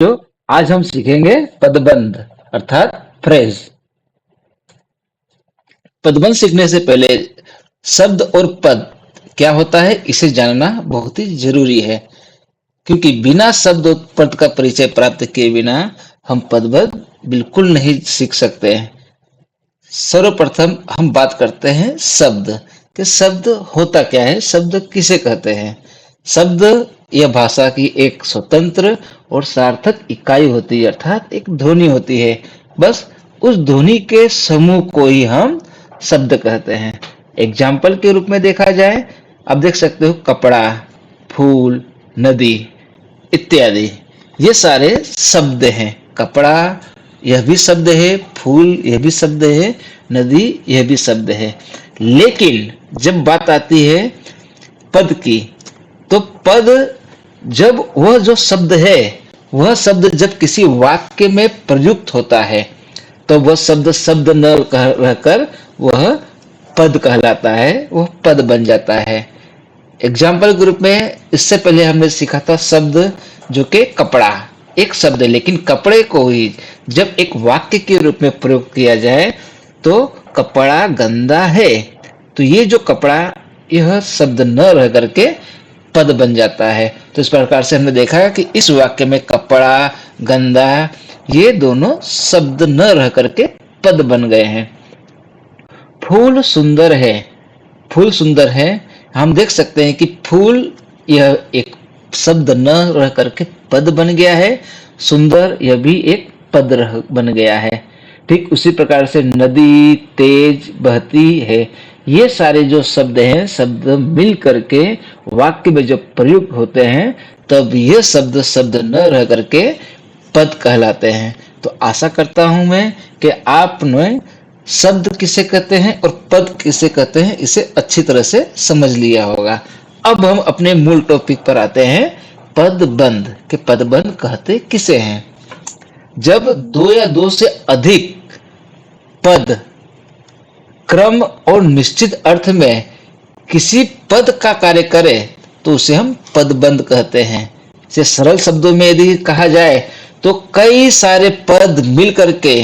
जो आज हम सीखेंगे पदबंध अर्थात फ्रेज। पदबंध सीखने से पहले शब्द और पद क्या होता है इसे जानना बहुत ही जरूरी है, क्योंकि बिना शब्द और पद का परिचय प्राप्त किए बिना हम पदबंध बिल्कुल नहीं सीख सकते हैं। सर्वप्रथम हम बात करते हैं शब्द कि शब्द होता क्या है, शब्द किसे कहते हैं। शब्द यह भाषा की एक स्वतंत्र और सार्थक इकाई होती है, अर्थात एक ध्वनि होती है। बस उस ध्वनि के समूह को ही हम शब्द कहते हैं। एग्जाम्पल के रूप में देखा जाए, आप देख सकते हो कपड़ा, फूल, नदी इत्यादि, ये सारे शब्द हैं। कपड़ा यह भी शब्द है, फूल यह भी शब्द है, नदी यह भी शब्द है। लेकिन जब बात आती है पद की, तो पद जब वह जो शब्द है, वह शब्द जब किसी वाक्य में प्रयुक्त होता है, तो वह शब्द शब्द न रहकर वह पद कहलाता है, वह पद बन जाता है। एग्जाम्पल के रूप में इससे पहले हमने सीखा था शब्द जो कि कपड़ा एक शब्द है, लेकिन कपड़े को ही जब एक वाक्य के रूप में प्रयोग किया जाए तो कपड़ा गंदा है, तो ये जो कपड़ा यह शब्द न रह करके पद बन जाता है। तो इस प्रकार से हमने देखा कि इस वाक्य में कपड़ा, गंदा ये दोनों शब्द न रह करके पद बन गए हैं। फूल सुंदर है, फूल सुंदर है, हम देख सकते हैं कि फूल यह एक शब्द न रह करके पद बन गया है, सुंदर यह भी एक पद बन गया है। ठीक उसी प्रकार से नदी तेज बहती है, ये सारे जो शब्द हैं, शब्द मिल करके वाक्य में जब प्रयुक्त होते हैं तब ये शब्द शब्द न रह करके पद कहलाते हैं। तो आशा करता हूं मैं कि आपने शब्द किसे कहते हैं और पद किसे कहते हैं इसे अच्छी तरह से समझ लिया होगा। अब हम अपने मूल टॉपिक पर आते हैं, पदबंध के पदबंध कहते किसे हैं। जब दो या दो से अधिक पद क्रम और निश्चित अर्थ में किसी पद का कार्य करे तो उसे हम पदबंध कहते हैं। इसे सरल शब्दों में यदि कहा जाए तो कई सारे पद मिल करके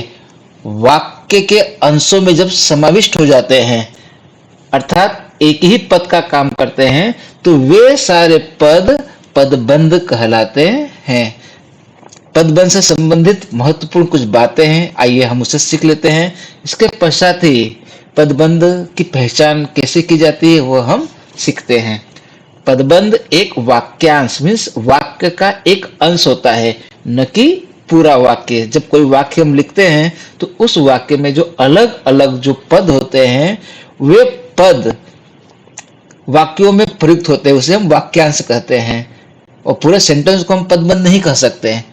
वाक्य के अंशों में जब समाविष्ट हो जाते हैं, अर्थात एक ही पद का काम करते हैं, तो वे सारे पद पदबंध कहलाते हैं। पदबंध से संबंधित महत्वपूर्ण कुछ बातें हैं, आइए हम उसे सीख लेते हैं। इसके पश्चात ही पदबंध की पहचान कैसे की जाती है वह हम सीखते हैं। पदबंध एक वाक्यांश मीन्स वाक्य का एक अंश होता है, न कि पूरा वाक्य। जब कोई वाक्य हम लिखते हैं तो उस वाक्य में जो अलग अलग जो पद होते हैं वे पद वाक्यों में प्रयुक्त होते हैं, उसे हम वाक्यांश कहते हैं। और पूरे सेंटेंस को हम पदबंध नहीं कह सकते हैं।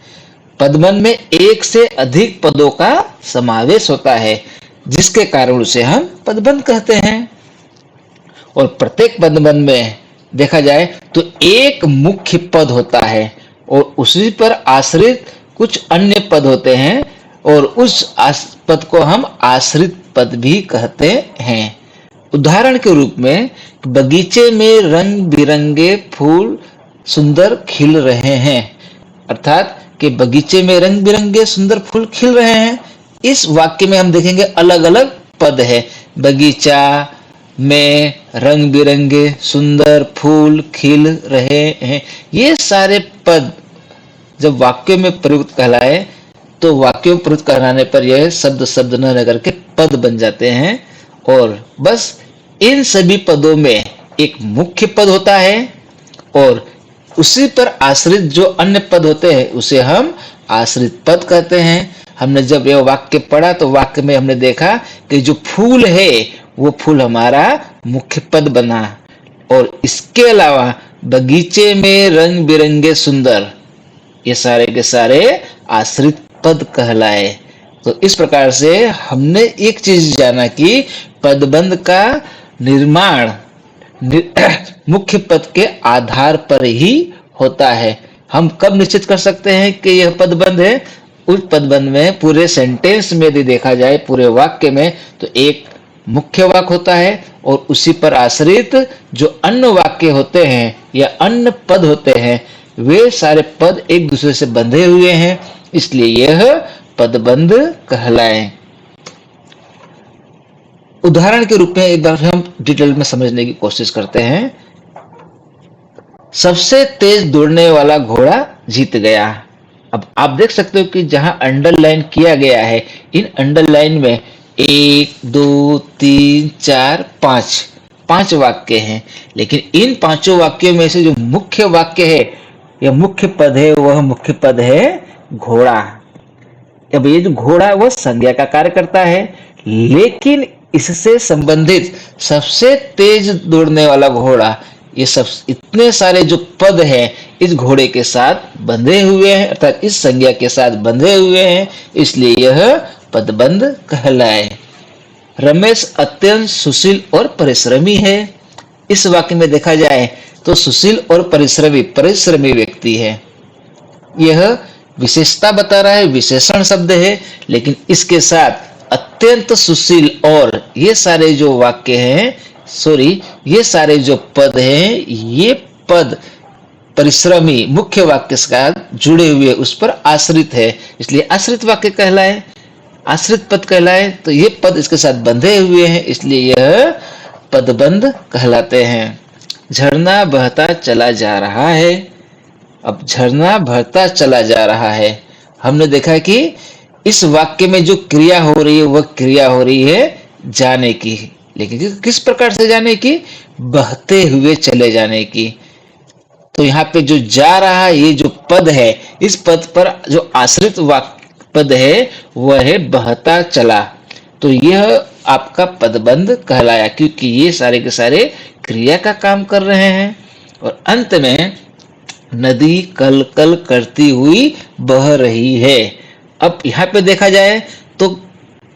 पदबंध में एक से अधिक पदों का समावेश होता है, जिसके कारण उसे हम पदबंध कहते हैं। और प्रत्येक पदबंध में देखा जाए तो एक मुख्य पद होता है और उसी पर आश्रित कुछ अन्य पद होते हैं, और उस पद को हम आश्रित पद भी कहते हैं। उदाहरण के रूप में बगीचे में रंग बिरंगे फूल सुंदर खिल रहे हैं, अर्थात कि बगीचे में रंग बिरंगे सुंदर फूल खिल रहे हैं। इस वाक्य में हम देखेंगे अलग अलग पद है। बगीचा में रंग बिरंगे सुंदर फूल खिल रहे हैं, ये सारे पद जब वाक्य में प्रयुक्त कहलाए तो वाक्य में प्रयुक्त कहलाने पर यह शब्द शब्द न रह करके पद बन जाते हैं। और बस इन सभी पदों में एक मुख्य पद होता है और उसी पर आश्रित जो अन्य पद होते हैं उसे हम आश्रित पद कहते हैं। हमने जब यह वाक्य पढ़ा तो वाक्य में हमने देखा कि जो फूल है वो फूल हमारा मुख्य पद बना, और इसके अलावा बगीचे में रंग बिरंगे सुंदर ये सारे के सारे आश्रित पद कहलाए। तो इस प्रकार से हमने एक चीज जाना कि पदबंध का निर्माण मुख्य पद के आधार पर ही होता है। हम कब निश्चित कर सकते हैं कि यह पदबंध है? उस पदबंध में पूरे सेंटेंस में यदि देखा जाए, पूरे वाक्य में, तो एक मुख्य वाक्य होता है और उसी पर आश्रित जो अन्य वाक्य होते हैं या अन्य पद होते हैं, वे सारे पद एक दूसरे से बंधे हुए हैं, इसलिए यह पदबंध कहलाए। उदाहरण के रूप में एक बार हम डिटेल में समझने की कोशिश करते हैं। सबसे तेज दौड़ने वाला घोड़ा जीत गया। अब आप देख सकते हो कि जहां अंडरलाइन किया गया है, इन अंडरलाइन में 1 2 3 4 5 5 वाक्य हैं, लेकिन इन पांचों वाक्यों में से जो मुख्य वाक्य है या मुख्य पद है, वह मुख्य पद है घोड़ा। अब ये जो घोड़ा है वह संज्ञा का कार्य करता है, लेकिन इससे संबंधित सबसे तेज दौड़ने वाला घोड़ा, ये सब इतने सारे जो पद हैं इस घोड़े के साथ बंधे हुए हैं, अर्थात इस संज्ञा के साथ बंधे हुए हैं, इसलिए यह पदबंध कहलाए। रमेश अत्यंत सुशील और परिश्रमी है। इस वाक्य में देखा जाए तो सुशील और परिश्रमी व्यक्ति है। यह विशेषता बता रहा है, विशेषण शब्द है, लेकिन इसके साथ अत्यंत सुशील और ये सारे जो वाक्य हैं, ये सारे जो पद हैं, ये पद परिश्रमी मुख्य वाक्य के साथ जुड़े हुए उस पर आश्रित है, इसलिए आश्रित वाक्य कहलाए, आश्रित पद कहलाए। तो ये पद इसके साथ बंधे हुए हैं, इसलिए यह पदबंध कहलाते हैं। झरना बहता चला जा रहा है। अब झरना बहता चला जा रहा है, हमने देखा कि इस वाक्य में जो क्रिया हो रही है वह क्रिया हो रही है जाने की, लेकिन किस प्रकार से जाने की? बहते हुए चले जाने की। तो यहाँ पे जो जा रहा है, ये जो पद है, इस पद पर जो आश्रित वाक्य पद है वह है बहता चला। तो यह आपका पदबंध कहलाया, क्योंकि ये सारे के सारे क्रिया का काम कर रहे हैं। और अंत में नदी कल कल करती हुई बह रही है। अब यहाँ पे देखा जाए तो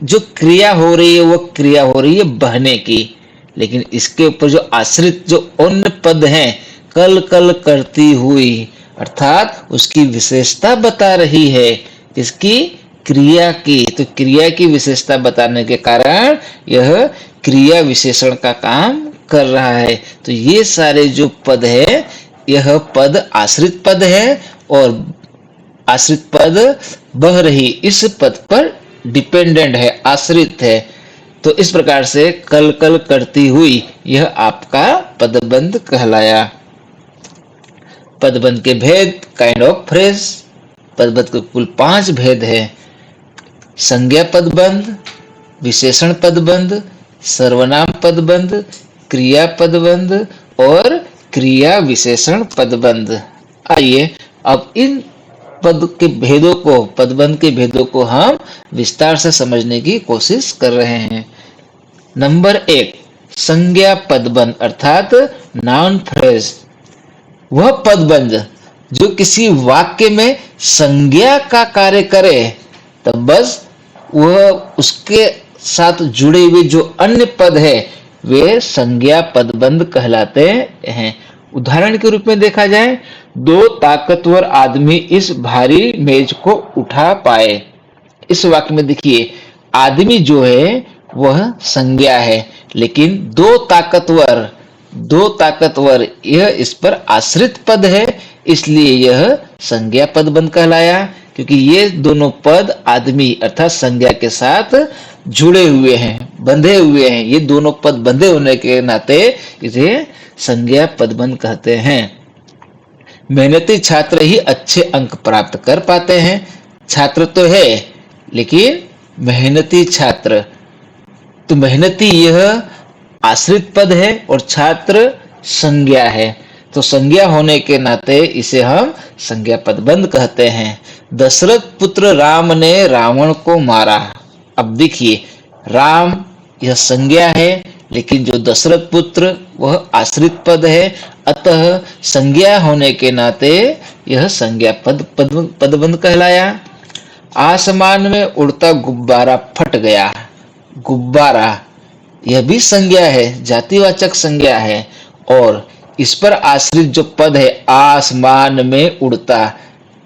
जो क्रिया हो रही है वह क्रिया हो रही है बहने की, लेकिन इसके ऊपर जो आश्रित जो अन्य पद हैं, कल कल करती हुई, अर्थात उसकी विशेषता बता रही है, इसकी क्रिया की। तो क्रिया की विशेषता बताने के कारण यह क्रिया विशेषण का काम कर रहा है। तो ये सारे जो पद है, यह पद आश्रित पद है और आश्रित पद बह रही इस पद पर डिपेंडेंट है, आश्रित है। तो इस प्रकार से कल कल करती हुई यह आपका पदबंध कहलाया। पदबंध के भेद, काइंड ऑफ फ्रेज। पदबंध के कुल 5 भेद है। संज्ञा पदबंध, विशेषण पदबंध, सर्वनाम पदबंध, क्रिया पदबंध और क्रिया विशेषण पदबंध। आइए अब इन पदबंध के भेदों को हम विस्तार से समझने की कोशिश कर रहे हैं। नंबर 1, संज्ञा पदबंध अर्थात नाउन फ्रेज। वह पदबंध जो किसी वाक्य में संज्ञा का कार्य करे, तब बस वह उसके साथ जुड़े हुए जो अन्य पद है वे संज्ञा पदबंध कहलाते हैं। उदाहरण के रूप में देखा जाए, 2 ताकतवर आदमी इस भारी मेज को उठा पाए। इस वाक्य में देखिए, आदमी जो है वह संज्ञा है, लेकिन 2 ताकतवर यह इस पर आश्रित पद है, इसलिए यह संज्ञा पदबंध कहलाया, क्योंकि ये दोनों पद आदमी अर्थात संज्ञा के साथ जुड़े हुए हैं, बंधे हुए हैं। ये दोनों पद बंधे होने के नाते इसे संज्ञा पदबंध कहते हैं। मेहनती छात्र ही अच्छे अंक प्राप्त कर पाते हैं। छात्र तो है, लेकिन मेहनती छात्र, तो मेहनती यह आश्रित पद है और छात्र संज्ञा है। तो संज्ञा होने के नाते इसे हम संज्ञा पदबंध कहते हैं। दशरथ पुत्र राम ने रावण को मारा। अब देखिए, राम यह संज्ञा है, लेकिन जो दशरथ पुत्र वह आश्रित पद है, अतः संज्ञा होने के नाते यह संज्ञा पदबंध कहलाया। आसमान में उड़ता गुब्बारा फट गया। गुब्बारा यह भी संज्ञा है, जातिवाचक संज्ञा है, और इस पर आश्रित जो पद है आसमान में उड़ता,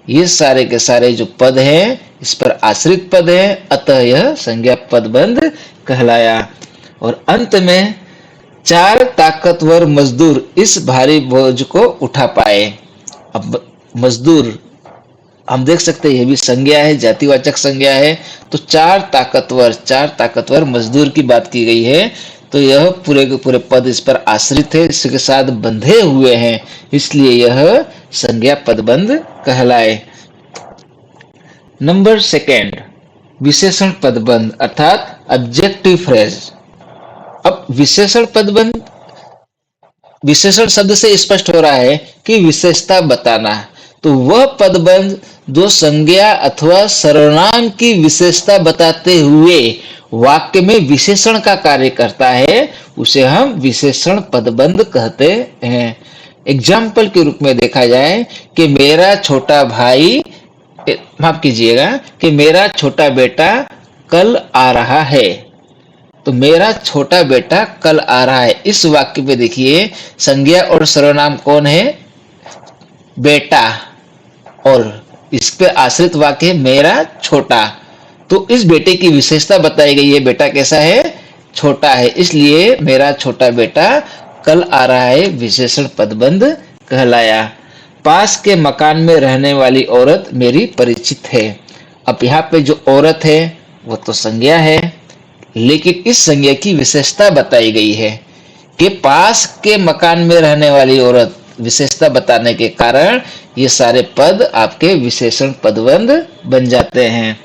ये सारे के सारे जो पद हैं इस पर आश्रित पद है, अतः यह संज्ञा पदबंध कहलाया। और अंत में 4 ताकतवर मजदूर इस भारी बोझ को उठा पाए। अब मजदूर, हम देख सकते हैं यह भी संज्ञा है, जातिवाचक संज्ञा है। तो चार ताकतवर मजदूर की बात की गई है। तो यह पूरे के पूरे पद इस पर आश्रित है, इसके साथ बंधे हुए हैं, इसलिए यह संज्ञा पदबंध कहलाए। नंबर सेकेंड, विशेषण पदबंध अर्थात ऑब्जेक्टिव फ्रेज। अब विशेषण पदबंध, विशेषण शब्द से स्पष्ट हो रहा है कि विशेषता बताना। तो वह पदबंध जो संज्ञा अथवा सर्वनाम की विशेषता बताते हुए वाक्य में विशेषण का कार्य करता है, उसे हम विशेषण पदबंध कहते हैं। एग्जाम्पल के रूप में देखा जाए कि मेरा छोटा भाई, माफ कीजिएगा, कि मेरा छोटा बेटा कल आ रहा है। तो मेरा छोटा बेटा कल आ रहा है, इस वाक्य पे देखिए संज्ञा और सर्वनाम कौन है? बेटा, और इस पे आश्रित वाक्य है मेरा छोटा। तो इस बेटे की विशेषता बताई गई है, बेटा कैसा है? छोटा है, इसलिए मेरा छोटा बेटा कल आ रहा है विशेषण पदबंध कहलाया। पास के मकान में रहने वाली औरत मेरी परिचित है। अब यहाँ पे जो औरत है वो तो संज्ञा है, लेकिन इस संज्ञा की विशेषता बताई गई है कि पास के मकान में रहने वाली औरत। विशेषता बताने के कारण ये सारे पद आपके विशेषण पदबंध बन जाते हैं।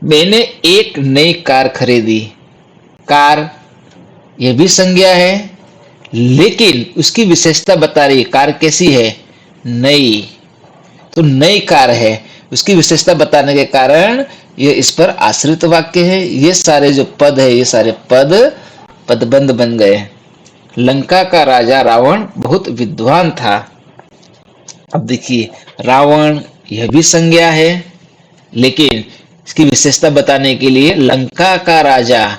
मैंने एक नई कार खरीदी। कार, यह भी संज्ञा है, लेकिन उसकी विशेषता बता रही है कार कैसी है? नई। तो नई कार है, उसकी विशेषता बताने के कारण ये इस पर आश्रित वाक्य है। ये सारे जो पद है, ये सारे पद पदबंध बन गए। लंका का राजा रावण बहुत विद्वान था। अब देखिए रावण, यह भी संज्ञा है, लेकिन इसकी विशेषता बताने के लिए लंका का राजा,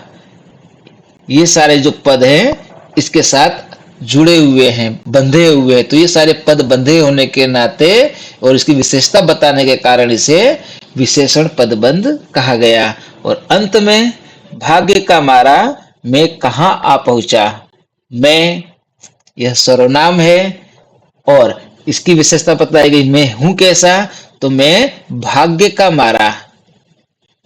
ये सारे जो पद हैं इसके साथ जुड़े हुए हैं, बंधे हुए हैं। तो ये सारे पद बंधे होने के नाते और इसकी विशेषता बताने के कारण इसे विशेषण पदबंध कहा गया। और अंत में भाग्य का मारा मैं कहाँ आ पहुंचा। मैं, यह सर्वनाम है और इसकी विशेषता बताई गई मैं हूं कैसा, तो मैं भाग्य का मारा,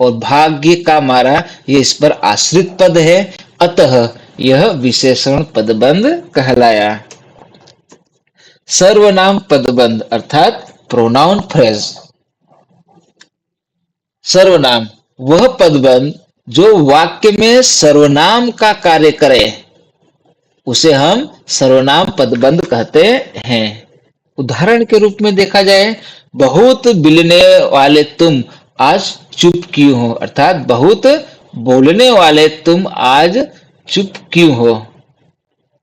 और भाग्य का मारा ये इस पर आश्रित पद है, अतः यह विशेषण पदबंध कहलाया। सर्वनाम पदबंध अर्थात प्रोनाउन फ्रेज। सर्वनाम वह पदबंध जो वाक्य में सर्वनाम का कार्य करे, उसे हम सर्वनाम पदबंध कहते हैं। उदाहरण के रूप में देखा जाए, बहुत बिलने वाले तुम आज चुप क्यों हो, अर्थात बहुत बोलने वाले तुम आज चुप क्यों हो।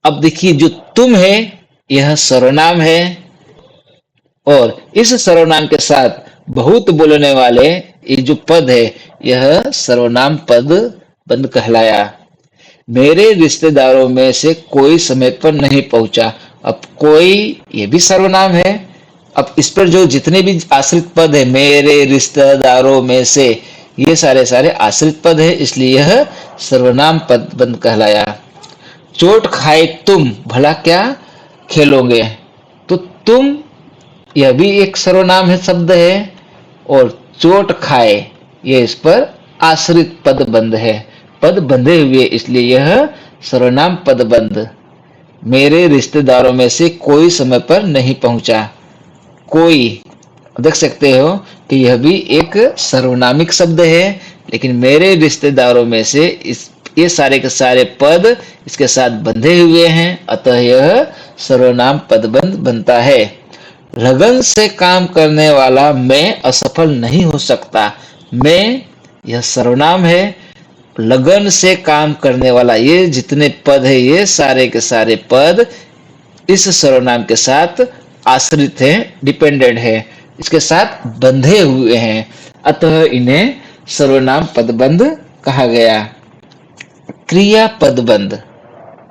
अब देखिए जो तुम है यह सर्वनाम है, और इस सर्वनाम के साथ बहुत बोलने वाले ये जो पद है यह सर्वनाम पद बंद कहलाया। मेरे रिश्तेदारों में से कोई समय पर नहीं पहुंचा। अब कोई, ये भी सर्वनाम है। अब इस पर जो जितने भी आश्रित पद है, मेरे रिश्तेदारों में से, ये सारे आश्रित पद है, इसलिए यह सर्वनाम पद बंद कहलाया। चोट खाए तुम भला क्या खेलोगे। तो तुम, यह भी एक सर्वनाम है, शब्द है, और चोट खाए ये इस पर आश्रित पद बंद है, पद बंधे हुए, इसलिए यह सर्वनाम पद बंद। मेरे रिश्तेदारों में से कोई समय पर नहीं पहुंचा। कोई, देख सकते हो कि यह भी एक सर्वनामिक शब्द है, लेकिन मेरे रिश्तेदारों में से इस ये सारे के सारे पद इसके साथ बंधे हुए हैं, अतः यह सर्वनाम पदबंध बनता है। लगन से काम करने वाला मैं असफल नहीं हो सकता। मैं, यह सर्वनाम है, लगन से काम करने वाला, ये जितने पद है ये सारे के सारे पद इस सर्वनाम के साथ आश्रित हैं, डिपेंडेंट है, इसके साथ बंधे हुए हैं, अतः इन्हें सर्वनाम पदबंध कहा गया। क्रिया पदबंध,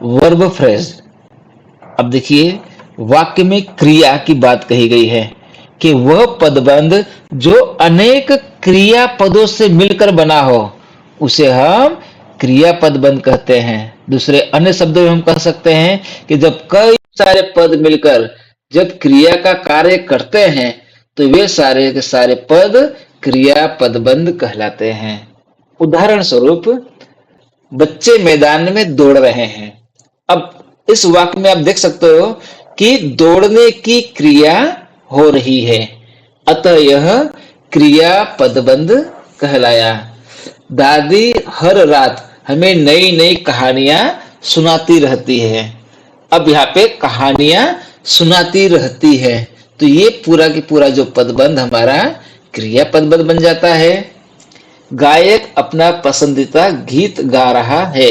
वर्ब फ्रेज। अब देखिए वाक्य में क्रिया की बात कही गई है कि वह पदबंध जो अनेक क्रिया पदों से मिलकर बना हो, उसे हम क्रिया पदबंध कहते हैं। दूसरे अन्य शब्दों में हम कह सकते हैं कि जब कई सारे पद मिलकर जब क्रिया का कार्य करते हैं तो वे सारे के सारे पद क्रिया पदबंध कहलाते हैं। उदाहरण स्वरूप, बच्चे मैदान में दौड़ रहे हैं। अब इस वाक्य में आप देख सकते हो कि दौड़ने की क्रिया हो रही है, अतः यह क्रिया पदबंध कहलाया। दादी हर रात हमें नई नई कहानियां सुनाती रहती है। अब यहाँ पे कहानियां सुनाती रहती है, तो ये पूरा की पूरा जो पदबंध हमारा क्रिया पदबंध बन जाता है। गायक अपना पसंदीदा गीत गा रहा है।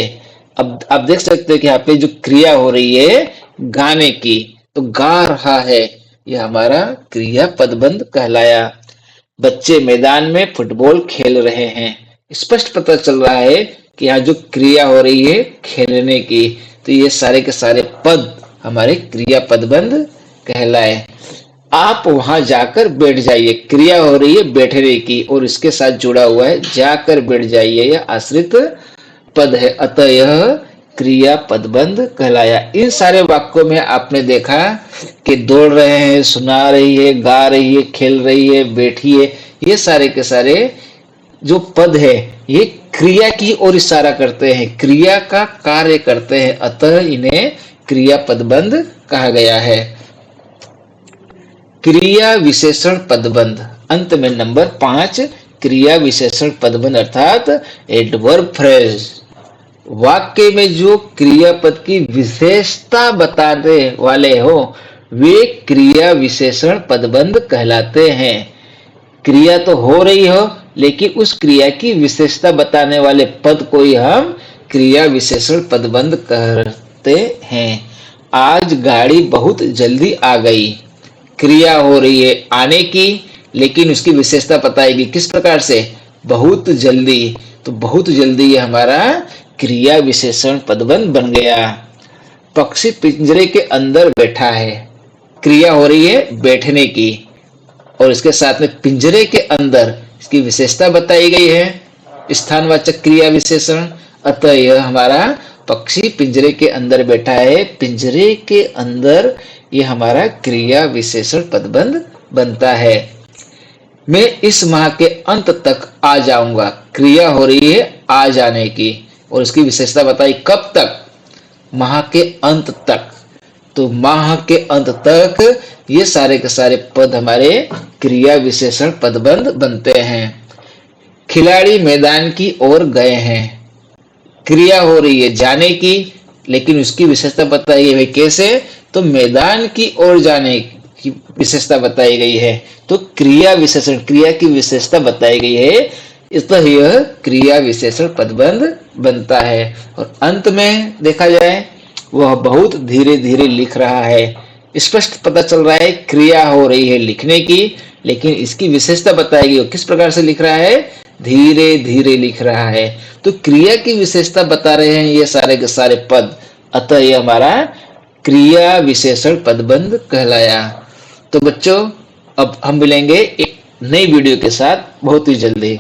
अब आप देख सकते हो कि यहाँ पे जो क्रिया हो रही है गाने की, तो गा रहा है, यह हमारा क्रिया पदबंध कहलाया। बच्चे मैदान में फुटबॉल खेल रहे हैं। स्पष्ट पता चल रहा है कि यहाँ जो क्रिया हो रही है खेलने की, तो ये सारे के सारे पद हमारे क्रिया पदबंध कहलाए। आप वहां जाकर बैठ जाइए, क्रिया हो रही है बैठने की और इसके साथ जुड़ा हुआ है जाकर बैठ जाइए, यह आश्रित पद है, अतः यह क्रिया पदबंध कहलाया। इन सारे वाक्यों में आपने देखा कि दौड़ रहे हैं, सुना रही है, गा रही है, खेल रही है, बैठी है, ये सारे के सारे जो पद है ये क्रिया की ओर इशारा करते हैं, क्रिया का कार्य करते हैं, अतः इन्हें क्रिया पदबंध कहा गया है। क्रिया विशेषण पदबंध, अंत में नंबर 5 क्रिया विशेषण पदबंध अर्थात एडवर्ब फ्रेज। वाक्य में जो क्रियापद की विशेषता बताने वाले हो वे क्रिया विशेषण पदबंध कहलाते हैं। क्रिया तो हो रही हो लेकिन उस क्रिया की विशेषता बताने वाले पद को ही हम क्रिया विशेषण पदबंध कहते हैं। आज गाड़ी बहुत जल्दी आ गई। क्रिया हो रही है आने की, लेकिन उसकी विशेषता बताएगी किस प्रकार से, बहुत जल्दी, तो बहुत जल्दी ये हमारा क्रिया विशेषण पदबंध बन गया। पक्षी पिंजरे के अंदर बैठा है। क्रिया हो रही है बैठने की और इसके साथ में पिंजरे के अंदर, इसकी विशेषता बताई गई है, स्थानवाचक क्रिया विशेषण, अतः यह हमारा पक्षी पिंजरे के अंदर बैठा है, पिंजरे के अंदर, ये हमारा क्रिया विशेषण पदबंध बनता है। मैं इस माह के अंत तक आ जाऊंगा। क्रिया हो रही है आ जाने की और इसकी विशेषता बताई कब तक, माह के अंत तक, तो माह के अंत तक ये सारे के सारे पद हमारे क्रिया विशेषण पदबंध बनते हैं। खिलाड़ी मैदान की ओर गए हैं। क्रिया हो रही है जाने की, लेकिन उसकी विशेषता बताई गई कैसे, तो मैदान की ओर जाने की विशेषता बताई गई है, तो क्रिया विशेषण, क्रिया की विशेषता बताई गई है, अतः यह क्रिया विशेषण पदबंध बनता है। और अंत में देखा जाए वह बहुत धीरे धीरे लिख रहा है। स्पष्ट पता चल रहा है क्रिया हो रही है लिखने की, लेकिन इसकी विशेषता बताई गई किस प्रकार से लिख रहा है, धीरे धीरे लिख रहा है, तो क्रिया की विशेषता बता रहे हैं ये सारे के सारे पद, अतः यह हमारा क्रिया विशेषण पदबंध कहलाया। तो बच्चों अब हम मिलेंगे एक नई वीडियो के साथ बहुत ही जल्दी।